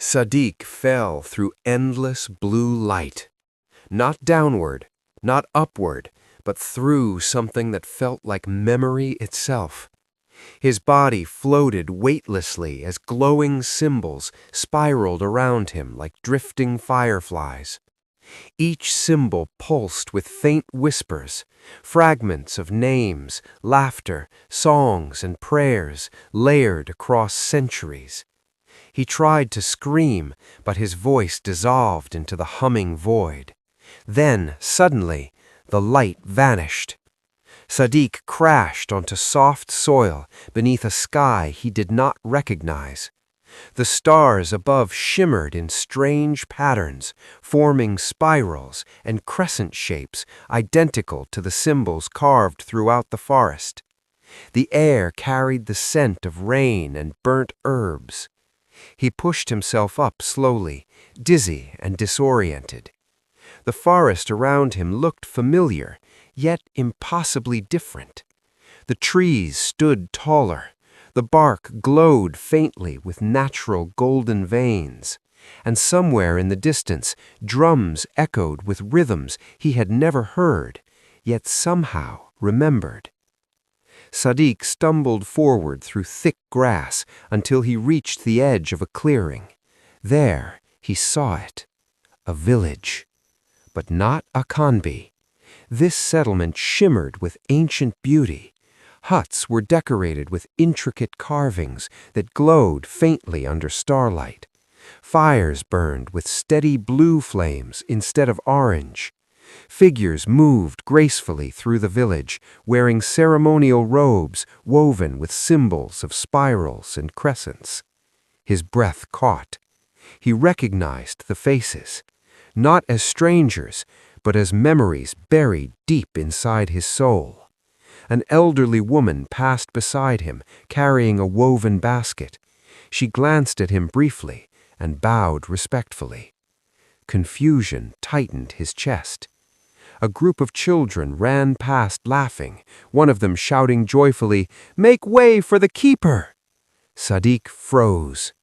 Sadiq fell through endless blue light. Not downward, not upward, but through something that felt like memory itself. His body floated weightlessly as glowing symbols spiraled around him like drifting fireflies. Each symbol pulsed with faint whispers, fragments of names, laughter, songs, and prayers layered across centuries. He tried to scream, but his voice dissolved into the humming void. Then, suddenly, the light vanished. Sadiq crashed onto soft soil beneath a sky he did not recognize. The stars above shimmered in strange patterns, forming spirals and crescent shapes identical to the symbols carved throughout the forest. The air carried the scent of rain and burnt herbs. He pushed himself up slowly, dizzy and disoriented. The forest around him looked familiar, yet impossibly different. The trees stood taller. The bark glowed faintly with natural golden veins, and somewhere in the distance, drums echoed with rhythms he had never heard, yet somehow remembered. Sadiq stumbled forward through thick grass until he reached the edge of a clearing. There he saw it, a village, but not a khanbi. This settlement shimmered with ancient beauty. Huts were decorated with intricate carvings that glowed faintly under starlight. Fires burned with steady blue flames instead of orange. Figures moved gracefully through the village, wearing ceremonial robes woven with symbols of spirals and crescents. His breath caught. He recognized the faces, not as strangers, but as memories buried deep inside his soul. An elderly woman passed beside him, carrying a woven basket. She glanced at him briefly and bowed respectfully. Confusion tightened his chest. A group of children ran past laughing, one of them shouting joyfully, "Make way for the keeper!" Sadiq froze.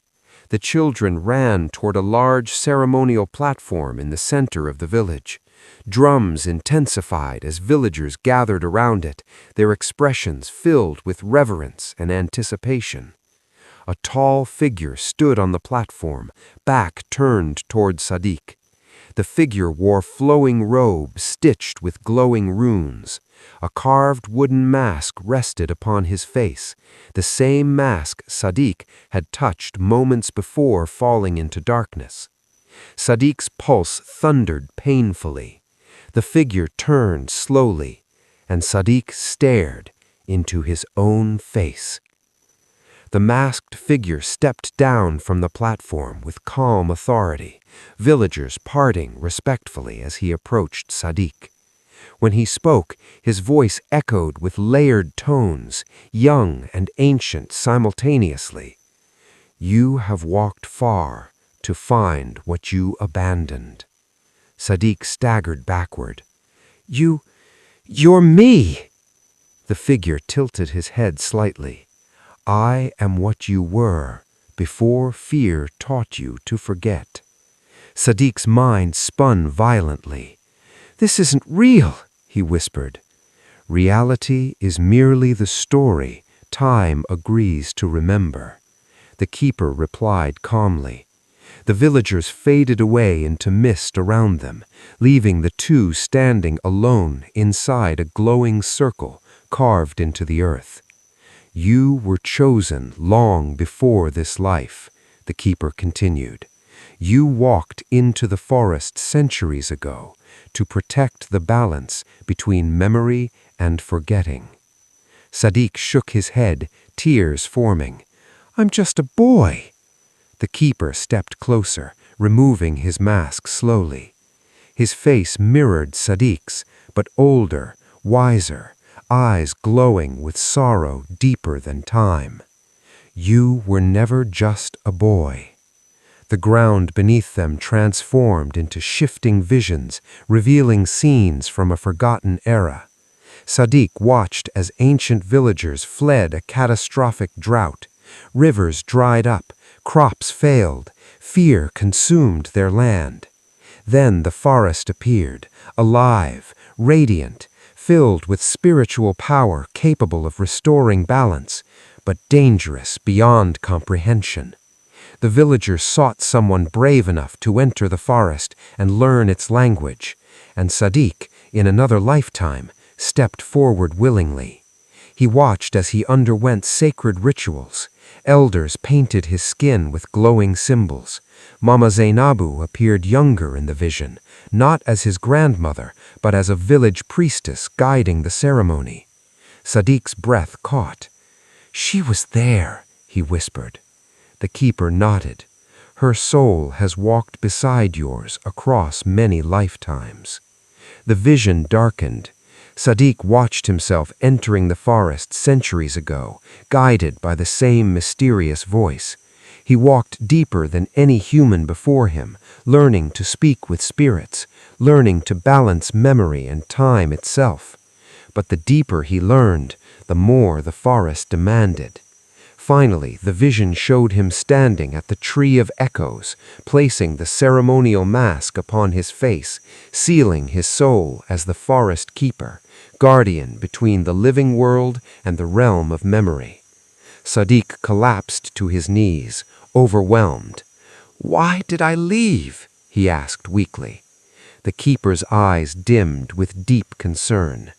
The children ran toward a large ceremonial platform in the center of the village. Drums intensified as villagers gathered around it, their expressions filled with reverence and anticipation. A tall figure stood on the platform, back turned toward Sadiq. The figure wore flowing robes stitched with glowing runes. A carved wooden mask rested upon his face, the same mask Sadiq had touched moments before falling into darkness. Sadiq's pulse thundered painfully. The figure turned slowly, and Sadiq stared into his own face. The masked figure stepped down from the platform with calm authority, villagers parting respectfully as he approached Sadiq. When he spoke, his voice echoed with layered tones, young and ancient simultaneously. "You have walked far to find what you abandoned." Sadiq staggered backward. You're me!" The figure tilted his head slightly. "I am what you were before fear taught you to forget." Sadiq's mind spun violently. "This isn't real," he whispered. "Reality is merely the story time agrees to remember," the keeper replied calmly. The villagers faded away into mist around them, leaving the two standing alone inside a glowing circle carved into the earth. "You were chosen long before this life," the keeper continued. "You walked into the forest centuries ago to protect the balance between memory and forgetting." Sadiq shook his head, tears forming. "I'm just a boy." The keeper stepped closer, removing his mask slowly. His face mirrored Sadiq's, but older, wiser, eyes glowing with sorrow deeper than time. "You were never just a boy." The ground beneath them transformed into shifting visions, revealing scenes from a forgotten era. Sadiq watched as ancient villagers fled a catastrophic drought. Rivers dried up, crops failed, Fear consumed their land. Then the forest appeared, alive, radiant, filled with spiritual power capable of restoring balance, but dangerous beyond comprehension. The villagers sought someone brave enough to enter the forest and learn its language, and Sadiq, in another lifetime, stepped forward willingly. He watched as he underwent sacred rituals. Elders painted his skin with glowing symbols. Mama Zainabu appeared younger in the vision, not as his grandmother, but as a village priestess guiding the ceremony. Sadiq's breath caught. "She was there," he whispered. The keeper nodded. "Her soul has walked beside yours across many lifetimes." The vision darkened. Sadiq watched himself entering the forest centuries ago, guided by the same mysterious voice. He walked deeper than any human before him, learning to speak with spirits, learning to balance memory and time itself. But the deeper he learned, the more the forest demanded. Finally, the vision showed him standing at the Tree of Echoes, placing the ceremonial mask upon his face, sealing his soul as the forest keeper, guardian between the living world and the realm of memory. Sadiq collapsed to his knees, overwhelmed. "Why did I leave?" he asked weakly. The keeper's eyes dimmed with deep concern.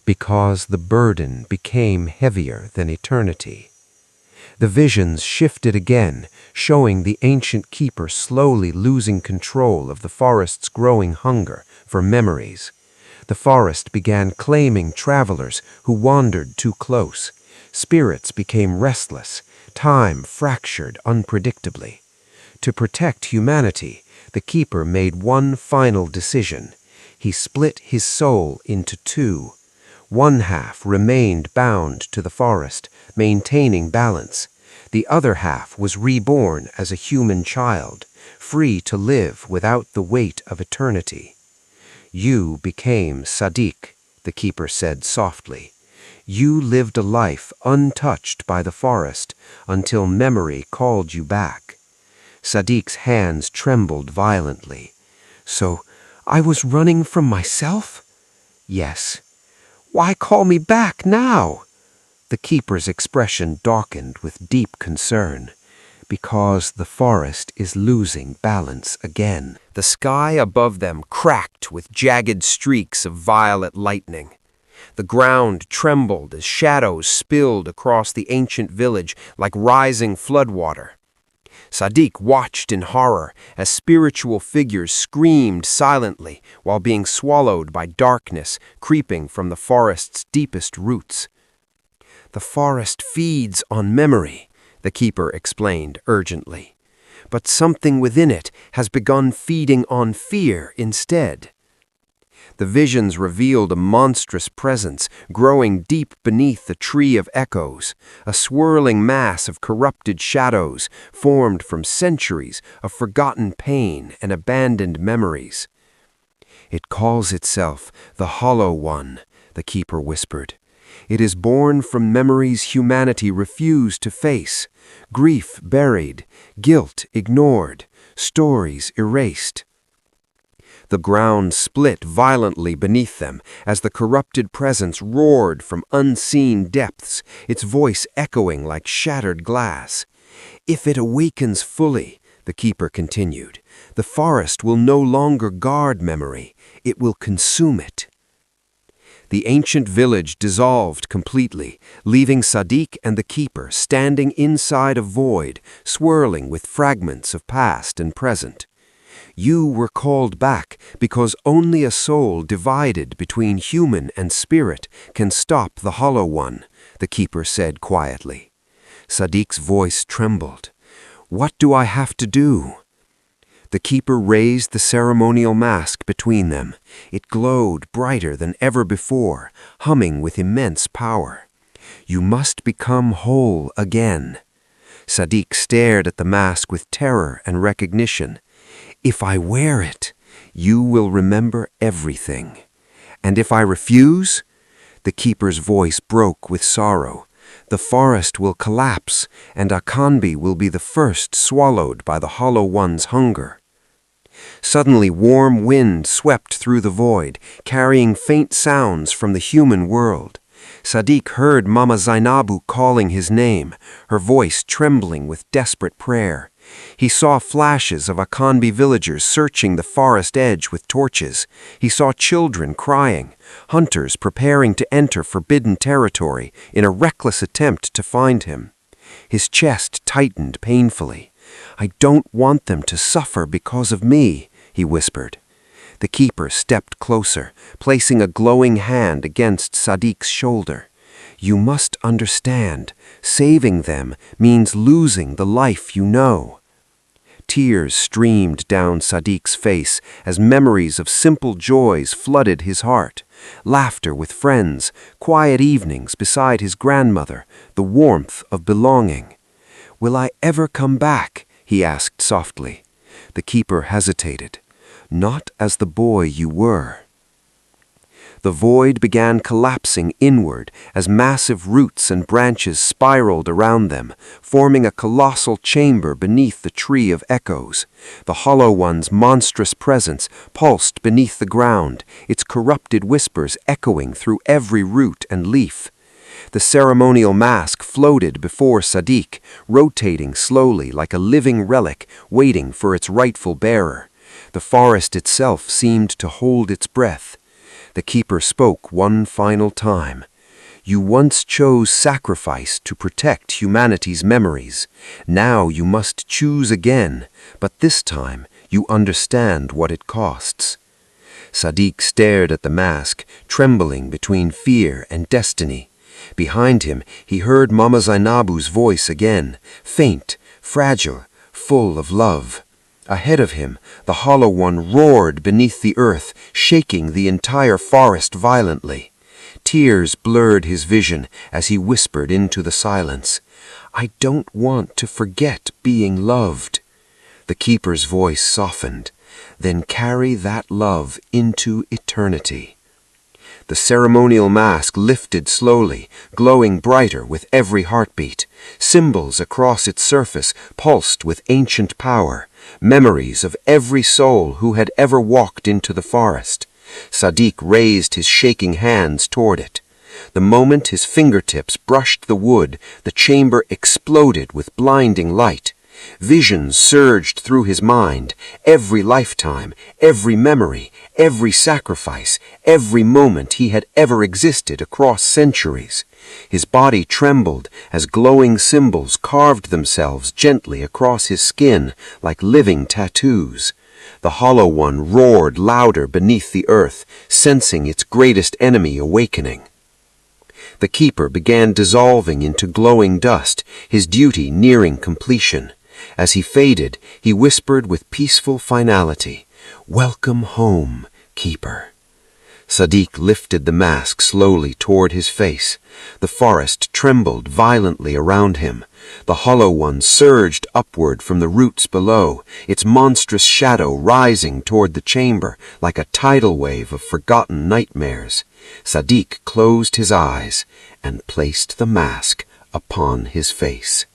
"Because the burden became heavier than eternity." The visions shifted again, showing the ancient keeper slowly losing control of the forest's growing hunger for memories. The forest began claiming travelers who wandered too close. Spirits became restless. Time fractured unpredictably. To protect humanity, the keeper made one final decision. He split his soul into two. One half remained bound to the forest, maintaining balance. The other half was reborn as a human child, free to live without the weight of eternity. "You became Sadiq," the keeper said softly. "You lived a life untouched by the forest until memory called you back." Sadiq's hands trembled violently. "So I was running from myself?" "Yes." "Why call me back now?" The keeper's expression darkened with deep concern. "Because the forest is losing balance again." The sky above them cracked with jagged streaks of violet lightning. The ground trembled as shadows spilled across the ancient village like rising floodwater. Sadiq watched in horror as spiritual figures screamed silently while being swallowed by darkness creeping from the forest's deepest roots. "The forest feeds on memory," the keeper explained urgently. "But something within it has begun feeding on fear instead." The visions revealed a monstrous presence growing deep beneath the Tree of Echoes, a swirling mass of corrupted shadows formed from centuries of forgotten pain and abandoned memories. "It calls itself the Hollow One," the keeper whispered. "It is born from memories humanity refused to face, grief buried, guilt ignored, stories erased." The ground split violently beneath them as the corrupted presence roared from unseen depths, its voice echoing like shattered glass. "If it awakens fully," the keeper continued, "the forest will no longer guard memory, it will consume it." The ancient village dissolved completely, leaving Sadiq and the keeper standing inside a void, swirling with fragments of past and present. "You were called back because only a soul divided between human and spirit can stop the Hollow One," the keeper said quietly. Sadiq's voice trembled. "What do I have to do?" The keeper raised the ceremonial mask between them. It glowed brighter than ever before, humming with immense power. "You must become whole again." Sadiq stared at the mask with terror and recognition. "If I wear it, you will remember everything. And if I refuse?" The keeper's voice broke with sorrow. The forest will collapse, and Akanbi will be the first swallowed by the Hollow One's hunger. Suddenly warm wind swept through the void, carrying faint sounds from the human world. Sadiq heard Mama Zainabu calling his name, her voice trembling with desperate prayer. He saw flashes of Akanbi villagers searching the forest edge with torches. He saw children crying, hunters preparing to enter forbidden territory in a reckless attempt to find him. His chest tightened painfully. "I don't want them to suffer because of me," he whispered. The keeper stepped closer, placing a glowing hand against Sadiq's shoulder. "You must understand, saving them means losing the life you know." Tears streamed down Sadiq's face as memories of simple joys flooded his heart. Laughter with friends, quiet evenings beside his grandmother, the warmth of belonging. "Will I ever come back?" he asked softly. The keeper hesitated. "Not as the boy you were." The void began collapsing inward as massive roots and branches spiraled around them, forming a colossal chamber beneath the tree of echoes. The Hollow One's monstrous presence pulsed beneath the ground, its corrupted whispers echoing through every root and leaf. The ceremonial mask floated before Sadiq, rotating slowly like a living relic waiting for its rightful bearer. The forest itself seemed to hold its breath. The keeper spoke one final time. "You once chose sacrifice to protect humanity's memories. Now you must choose again, but this time you understand what it costs." Sadiq stared at the mask, trembling between fear and destiny. Behind him, he heard Mama Zainabu's voice again, faint, fragile, full of love. Ahead of him, the Hollow One roared beneath the earth, shaking the entire forest violently. Tears blurred his vision as he whispered into the silence, "I don't want to forget being loved." The keeper's voice softened, "Then carry that love into eternity." The ceremonial mask lifted slowly, glowing brighter with every heartbeat. Symbols across its surface pulsed with ancient power, memories of every soul who had ever walked into the forest. Sadiq raised his shaking hands toward it. The moment his fingertips brushed the wood, the chamber exploded with blinding light. Visions surged through his mind, every lifetime, every memory, every sacrifice, every moment he had ever existed across centuries. His body trembled as glowing symbols carved themselves gently across his skin like living tattoos. The Hollow One roared louder beneath the earth, sensing its greatest enemy awakening. The keeper began dissolving into glowing dust, his duty nearing completion. As he faded, he whispered with peaceful finality, "Welcome home, keeper." Sadiq lifted the mask slowly toward his face. The forest trembled violently around him. The Hollow One surged upward from the roots below, its monstrous shadow rising toward the chamber like a tidal wave of forgotten nightmares. Sadiq closed his eyes and placed the mask upon his face.